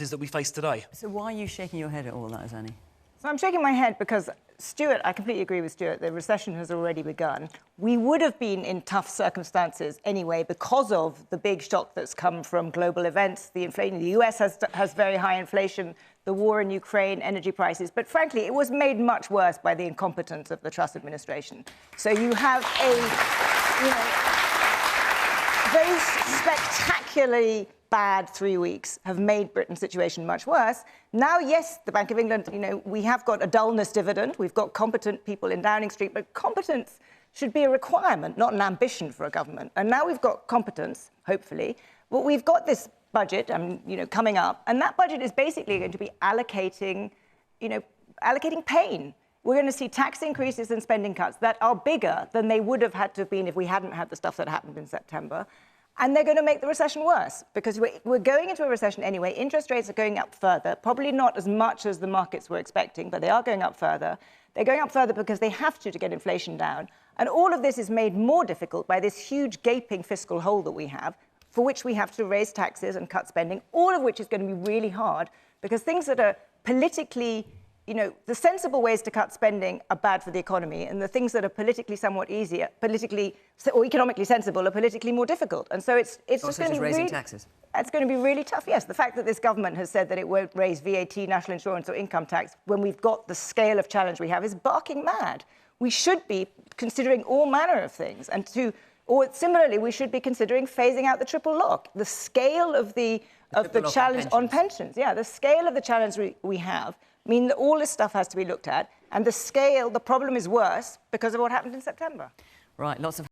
that we face today. So why are you shaking your head at all that, Zanny? So I'm shaking my head because Stuart, I completely agree with Stuart, the recession has already begun. We would have been in tough circumstances anyway because of the big shock that's come from global events, the inflation. The US has very high inflation, the war in Ukraine, energy prices. But frankly, it was made much worse by the incompetence of the Truss administration. So you have a, very spectacularly bad 3 weeks have made Britain's situation much worse. Now, yes, the Bank of England, we have got a dullness dividend. We've got competent people in Downing Street, but competence should be a requirement, not an ambition for a government. And now we've got competence, hopefully. But we've got this budget, coming up, and that budget is basically going to be allocating pain. We're going to see tax increases and spending cuts that are bigger than they would have had to have been if we hadn't had the stuff that happened in September. And they're going to make the recession worse because we're going into a recession anyway. Interest rates are going up further, probably not as much as the markets were expecting, but they are going up further. They're going up further because they have to get inflation down. And all of this is made more difficult by this huge gaping fiscal hole that we have, for which we have to raise taxes and cut spending, all of which is going to be really hard because things that are politically, the sensible ways to cut spending are bad for the economy, and the things that are politically somewhat easier, or economically sensible, are politically more difficult. And so it's just going to be raising taxes. It's going to be really tough. Yes, the fact that this government has said that it won't raise VAT, national insurance, or income tax when we've got the scale of challenge we have is barking mad. We should be considering all manner of things, or similarly, we should be considering phasing out the triple lock. The scale of the challenge on pensions, the scale of the challenge we have mean that all this stuff has to be looked at, and the problem is worse because of what happened in September. Right, lots of